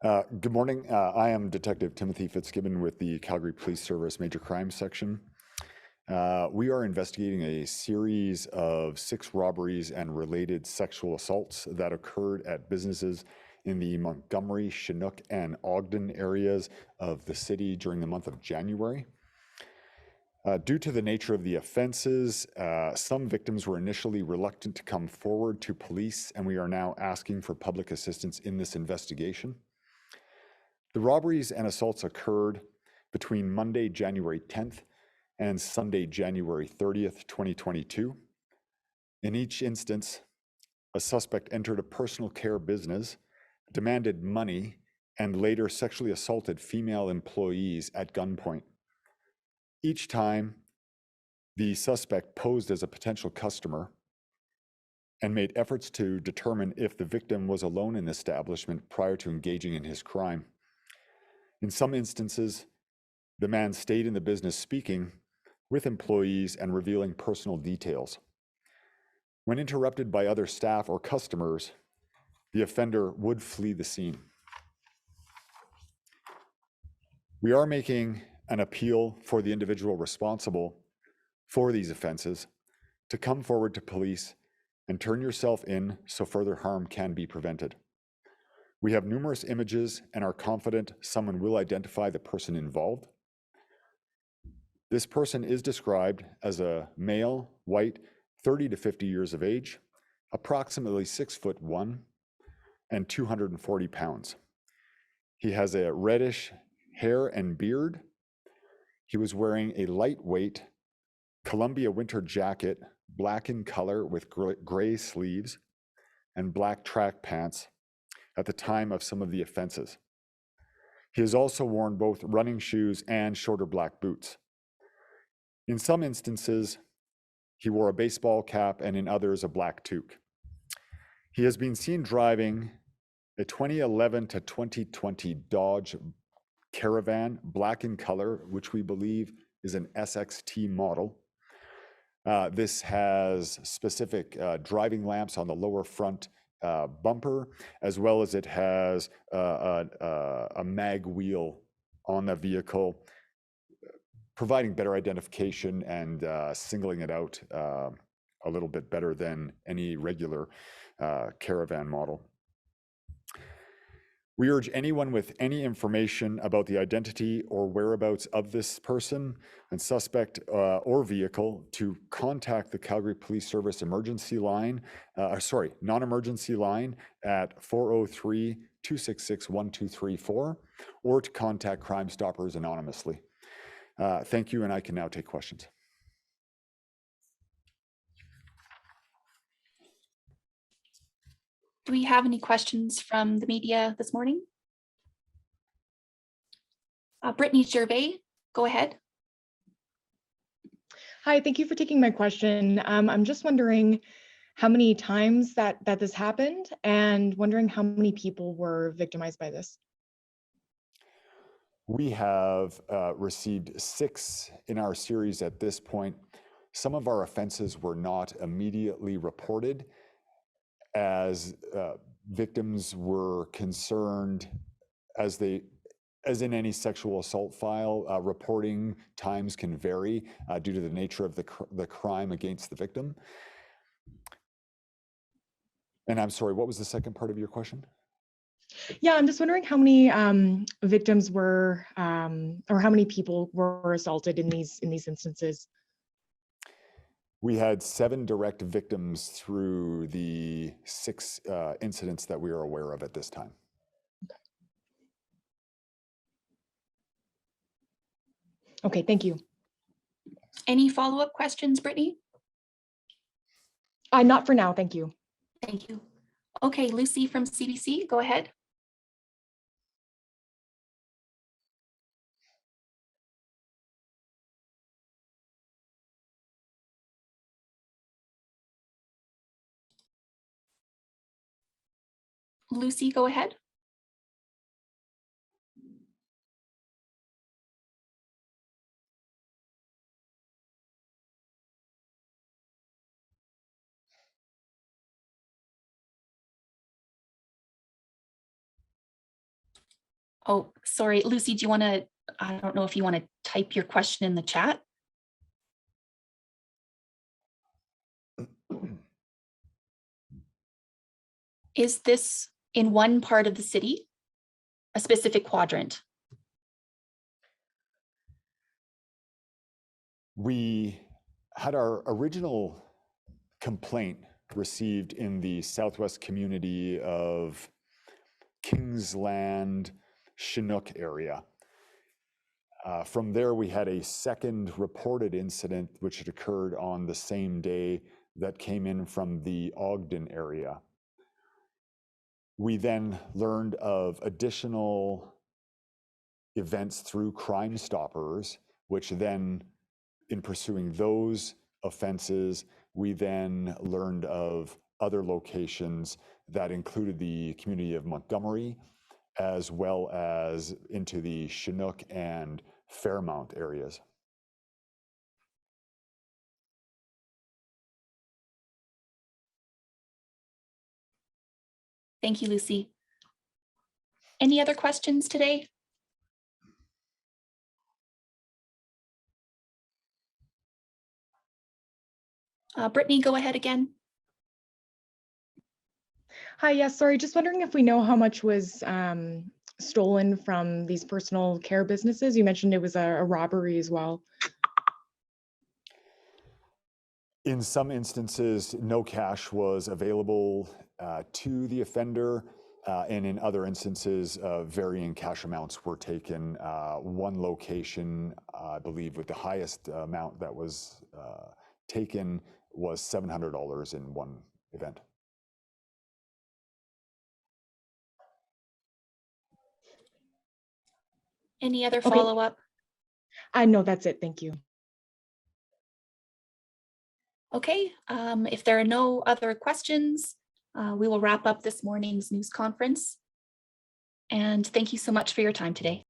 Good morning. I am Detective Timothy Fitzgibbon with the Calgary Police Service Major Crimes Section. We are investigating a series of 6 robberies and related sexual assaults that occurred at businesses in the Montgomery, Chinook, and Ogden areas of the city during the month of January. Due to the nature of the offenses, some victims were initially reluctant to come forward to police, and we are now asking for public assistance in this investigation. The robberies and assaults occurred between Monday, January 10th and Sunday, January 30th, 2022. In each instance, a suspect entered a personal care business, demanded money, and later sexually assaulted female employees at gunpoint. Each time, the suspect posed as a potential customer and made efforts to determine if the victim was alone in the establishment prior to engaging in his crime. In some instances, the man stayed in the business speaking with employees and revealing personal details. When interrupted by other staff or customers, the offender would flee the scene. We are making an appeal for the individual responsible for these offenses to come forward to police and turn yourself in so further harm can be prevented. We have numerous images and are confident someone will identify the person involved. This person is described as a male, white, 30 to 50 years of age, approximately 6'1" and 240 pounds. He has a reddish hair and beard. He was wearing a lightweight Columbia winter jacket, black in color with gray sleeves, and black track pants at the time of some of the offenses. He has also worn both running shoes and shorter black boots. In some instances, he wore a baseball cap and in others a black toque. He has been seen driving a 2011 to 2020 Dodge Caravan, black in color, which we believe is an SXT model. This has specific driving lamps on the lower front bumper, as well as it has a mag wheel on the vehicle, providing better identification and singling it out a little bit better than any regular caravan model. We urge anyone with any information about the identity or whereabouts of this person and suspect or vehicle to contact the Calgary Police Service emergency line, non-emergency line at 403-266-1234, or to contact Crime Stoppers anonymously. Thank you, and I can now take questions. Do we have any questions from the media this morning? Brittany Gervais, go ahead. Hi, thank you for taking my question. I'm just wondering how many times that this happened and wondering how many people were victimized by this. We have received 6 in our series at this point. Some of our offenses were not immediately reported, as victims were concerned, as in any sexual assault file, reporting times can vary due to the nature of the crime against the victim. And I'm sorry, what was the second part of your question? Yeah, I'm just wondering how many victims were, or how many people were assaulted in these instances. We had 7 direct victims through the 6 incidents that we are aware of at this time. Okay, thank you. Any follow-up questions, Brittany? Not for now, thank you. Thank you. Okay, Lucy from CBC, go ahead. Lucy, go ahead. Oh, sorry, Lucy, do you want to, I don't know if you want to type your question in the chat? Is this in one part of the city, a specific quadrant? We had our original complaint received in the southwest community of Kingsland, Chinook area. From there, we had a second reported incident which had occurred on the same day that came in from the Ogden area. We then learned of additional events through Crime Stoppers, which then, in pursuing those offenses, we then learned of other locations that included the community of Montgomery, as well as into the Chinook and Fairmount areas. Thank you, Lucy. Any other questions today? Brittany, go ahead again. Hi, yes, sorry, just wondering if we know how much was stolen from these personal care businesses. You mentioned it was a robbery as well. In some instances, no cash was available to the offender, and in other instances, varying cash amounts were taken. One location, I believe, with the highest amount that was taken was $700 in one event. Any other Okay. follow-up? No, that's it. Thank you. Okay, if there are no other questions, we will wrap up this morning's news conference. And thank you so much for your time today.